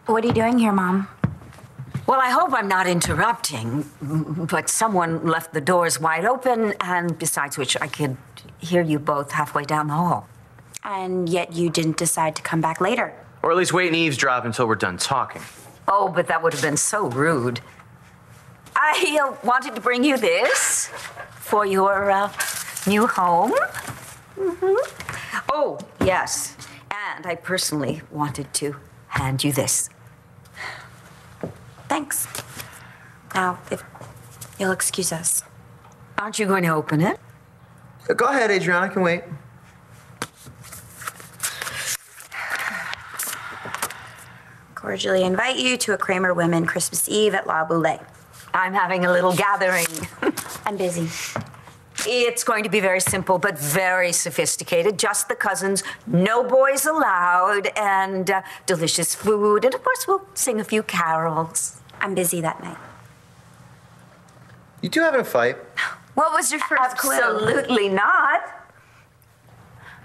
What are you doing here, Mom? Well, I hope I'm not interrupting, but someone left the doors wide open, and besides which, I could hear you both halfway down the hall. And yet you didn't decide to come back later. Or at least wait and eavesdrop until we're done talking. Oh, but that would have been so rude. I wanted to bring you this for your new home. Mm-hmm. Oh, yes. And I personally wanted to hand you this. Thanks. Now, if you'll excuse us. Aren't you going to open it? Go ahead, Adriana, I can wait. Cordially invite you to a Cramer Women Christmas Eve at LaBoulaie. I'm having a little gathering. I'm busy. It's going to be very simple, but very sophisticated. Just the cousins, no boys allowed, and delicious food. And of course, we'll sing a few carols. I'm busy that night. You two having a fight? What was your first clue? Absolutely not.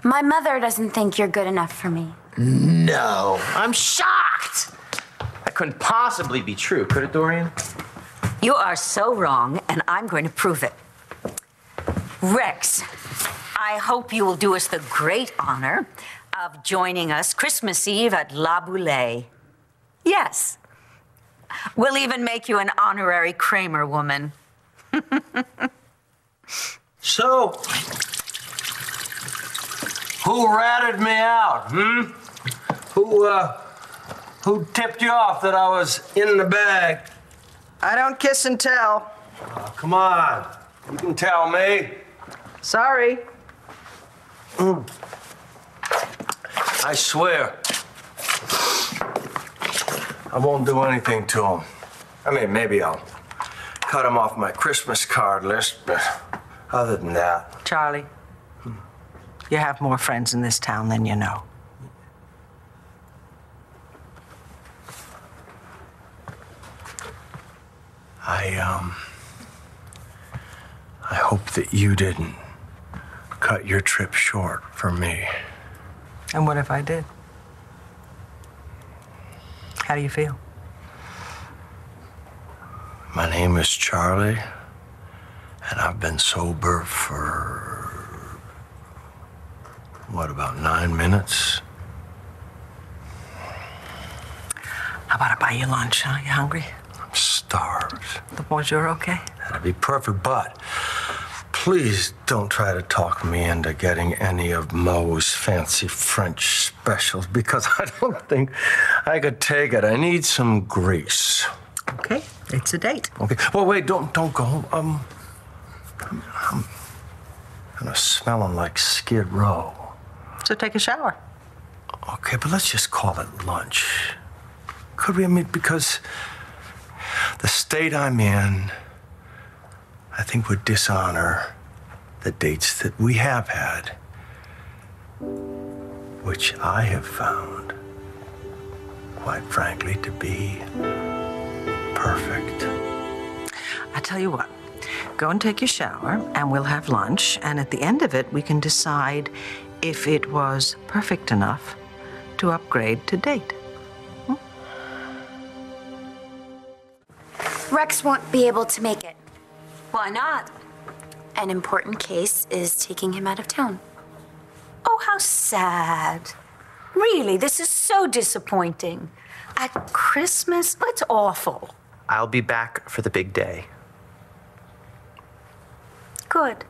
My mother doesn't think you're good enough for me. No, I'm shocked. That couldn't possibly be true, could it, Dorian? You are so wrong, and I'm going to prove it. Rex, I hope you will do us the great honor of joining us Christmas Eve at LaBoulaie. Yes. We'll even make you an honorary Cramer woman. So, who ratted me out, Who tipped you off that I was in the bag? I don't kiss and tell. Oh, come on. You can tell me. Sorry. I swear. I won't do anything to him. I mean, maybe I'll cut him off my Christmas card list, but other than that. Charlie, you have more friends in this town than you know. I hope that you didn't cut your trip short for me. And what if I did? How do you feel? My name is Charlie, and I've been sober for, what, about 9 minutes? How about I buy you lunch, huh? You hungry? I'm starved. The bonjour okay? That'd be perfect, but please don't try to talk me into getting any of Moe's fancy French specials, because I don't think I could take it. I need some grease. Okay, it's a date. Okay. Well, wait, don't go. I'm kind of smelling like Skid Row. So take a shower. Okay, but let's just call it lunch. Could we? I mean, because the state I'm in, I think, would dishonor the dates that we have had, which I have found, quite frankly, to be perfect. I tell you what, go and take your shower, and we'll have lunch, and at the end of it, we can decide if it was perfect enough to upgrade to date. Rex won't be able to make it. Why not? An important case is taking him out of town. Oh, how sad. Really, this is so disappointing. At Christmas, it's awful. I'll be back for the big day. Good.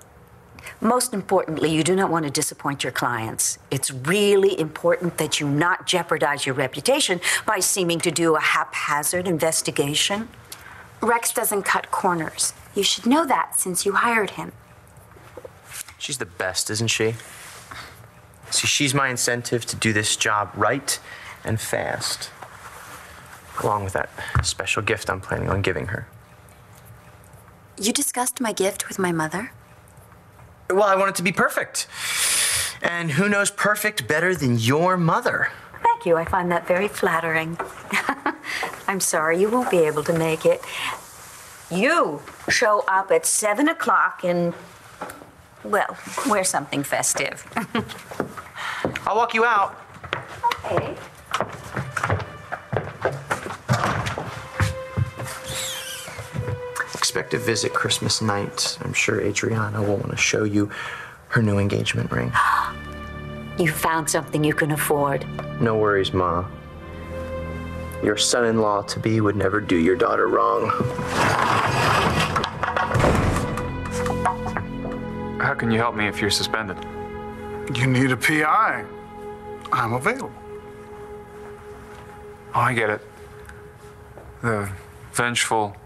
Most importantly, you do not want to disappoint your clients. It's really important that you not jeopardize your reputation by seeming to do a haphazard investigation. Rex doesn't cut corners. You should know that since you hired him. She's the best, isn't she? See, she's my incentive to do this job right and fast, along with that special gift I'm planning on giving her. You discussed my gift with my mother? Well, I want it to be perfect. And who knows perfect better than your mother? Thank you. I find that very flattering. I'm sorry, you won't be able to make it. You show up at 7 o'clock and, well, wear something festive. I'll walk you out. Okay. expect a visit Christmas night. I'm sure Adriana will want to show you her new engagement ring. You found something you can afford. No worries, Ma. Your son-in-law to be would never do your daughter wrong. How can you help me if you're suspended? You need a PI. I'm available. Oh, I get it. The vengeful,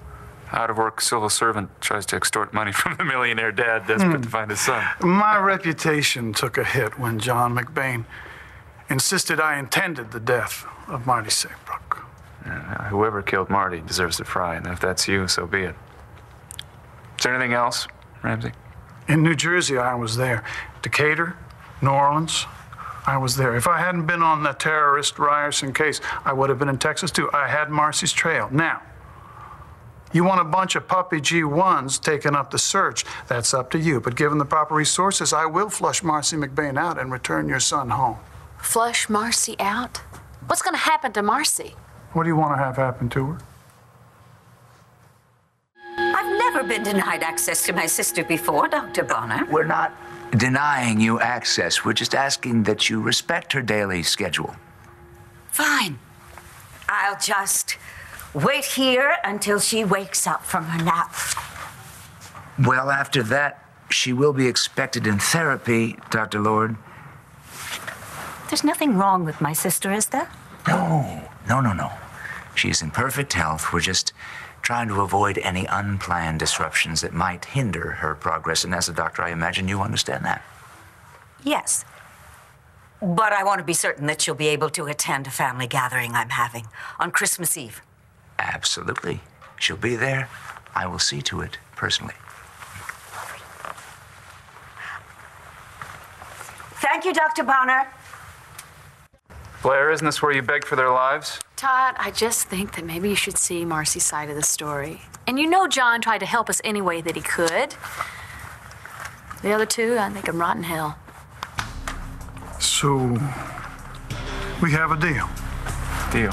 out-of-work civil servant tries to extort money from the millionaire dad desperate to find his son. My reputation took a hit when John McBain insisted I intended the death of Marty Saybrook. Whoever killed Marty deserves to fry, and if that's you, so be it. Is there anything else, Ramsey? In New Jersey, I was there. Decatur, New Orleans, I was there. If I hadn't been on the terrorist Ryerson case, I would have been in Texas too. I had Marcy's trail. Now, you want a bunch of puppy G1s taking up the search, that's up to you. But given the proper resources, I will flush Marcie McBain out and return your son home. Flush Marcy out? What's going to happen to Marcy? What do you want to have happen to her? I've never been denied access to my sister before, Dr. Bonner. We're not denying you access. We're just asking that you respect her daily schedule. Fine. I'll just wait here until she wakes up from her nap. Well, after that, she will be expected in therapy, Dr. Lord. There's nothing wrong with my sister, is there? No. She's in perfect health. We're just trying to avoid any unplanned disruptions that might hinder her progress. And as a doctor, I imagine you understand that. Yes. But I want to be certain that she'll be able to attend a family gathering I'm having on Christmas Eve. Absolutely. She'll be there. I will see to it personally. Thank you, Dr. Bonner. Blair, isn't this where you beg for their lives? Todd, I just think that maybe you should see Marcy's side of the story. And you know John tried to help us any way that he could. The other two, I think, can rot in hell. So, we have a deal. Deal.